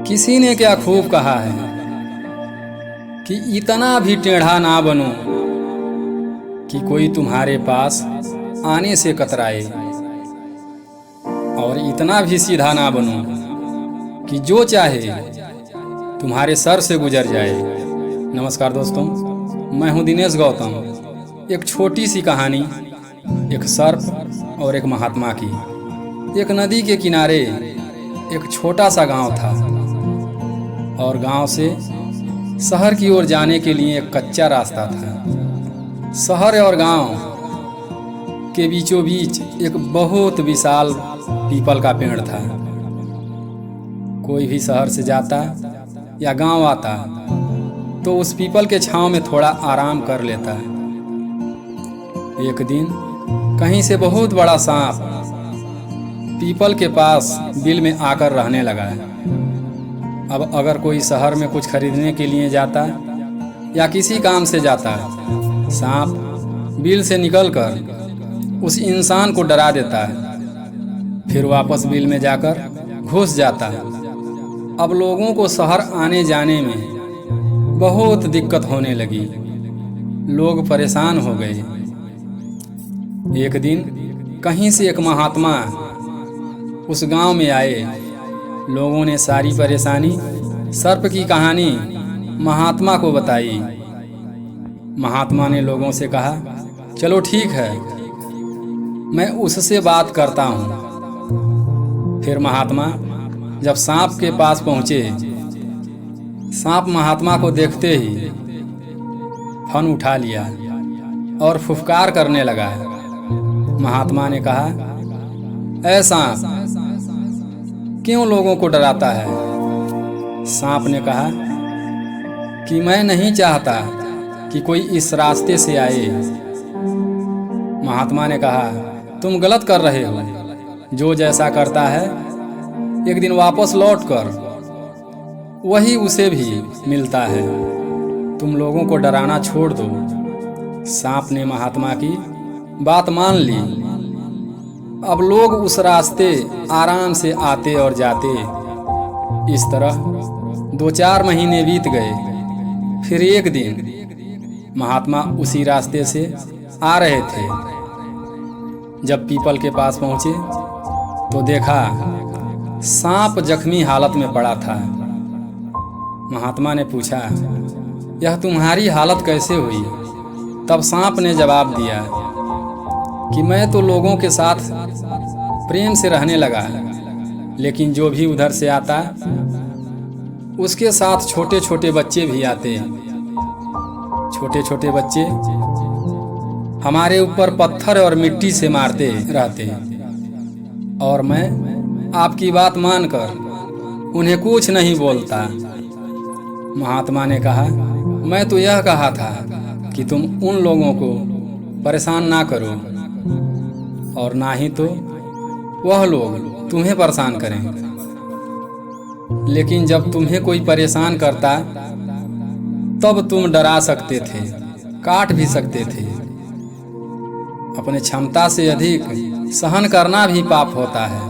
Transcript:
किसी ने क्या खूब कहा है कि इतना भी टेढ़ा ना बनो कि कोई तुम्हारे पास आने से कतराए, और इतना भी सीधा ना बनो कि जो चाहे तुम्हारे सर से गुजर जाए। नमस्कार दोस्तों, मैं हूं दिनेश गौतम। एक छोटी सी कहानी, एक सर्प और एक महात्मा की। एक नदी के किनारे एक छोटा सा गांव था, और गांव से शहर की ओर जाने के लिए एक कच्चा रास्ता था। शहर और गांव के बीचों बीच एक बहुत विशाल पीपल का पेड़ था। कोई भी शहर से जाता या गांव आता तो उस पीपल के छांव में थोड़ा आराम कर लेता। एक दिन कहीं से बहुत बड़ा सांप पीपल के पास बिल में आकर रहने लगा। अब अगर कोई शहर में कुछ खरीदने के लिए जाता या किसी काम से जाता, सांप बिल से निकलकर उस इंसान को डरा देता, फिर वापस बिल में जाकर घुस जाता। अब लोगों को शहर आने जाने में बहुत दिक्कत होने लगी। लोग परेशान हो गए। एक दिन कहीं से एक महात्मा उस गांव में आए। लोगों ने सारी परेशानी, सर्प की कहानी महात्मा को बताई। महात्मा ने लोगों से कहा, चलो ठीक है, मैं उससे बात करता हूँ। फिर महात्मा जब सांप के पास पहुँचे, सांप महात्मा को देखते ही फन उठा लिया और फुफकार करने लगा। महात्मा ने कहा, ऐ सांप, क्यों लोगों को डराता है? सांप ने कहा कि मैं नहीं चाहता कि कोई इस रास्ते से आए। महात्मा ने कहा, तुम गलत कर रहे हो। जो जैसा करता है एक दिन वापस लौट कर वही उसे भी मिलता है। तुम लोगों को डराना छोड़ दो। सांप ने महात्मा की बात मान ली। अब लोग उस रास्ते आराम से आते और जाते। इस तरह 2-4 महीने बीत गए। फिर एक दिन महात्मा उसी रास्ते से आ रहे थे। जब पीपल के पास पहुंचे तो देखा सांप जख्मी हालत में पड़ा था। महात्मा ने पूछा, यह तुम्हारी हालत कैसे हुई? तब सांप ने जवाब दिया कि मैं तो लोगों के साथ प्रेम से रहने लगा, लेकिन जो भी उधर से आता उसके साथ छोटे छोटे बच्चे भी आते। छोटे छोटे बच्चे हमारे ऊपर पत्थर और मिट्टी से मारते रहते, और मैं आपकी बात मानकर उन्हें कुछ नहीं बोलता। महात्मा ने कहा, मैं तो यह कहा था कि तुम उन लोगों को परेशान ना करो, और ना ही तो वह लोग तुम्हें परेशान करें। लेकिन जब तुम्हें कोई परेशान करता तब तुम डरा सकते थे, काट भी सकते थे। अपने क्षमता से अधिक सहन करना भी पाप होता है।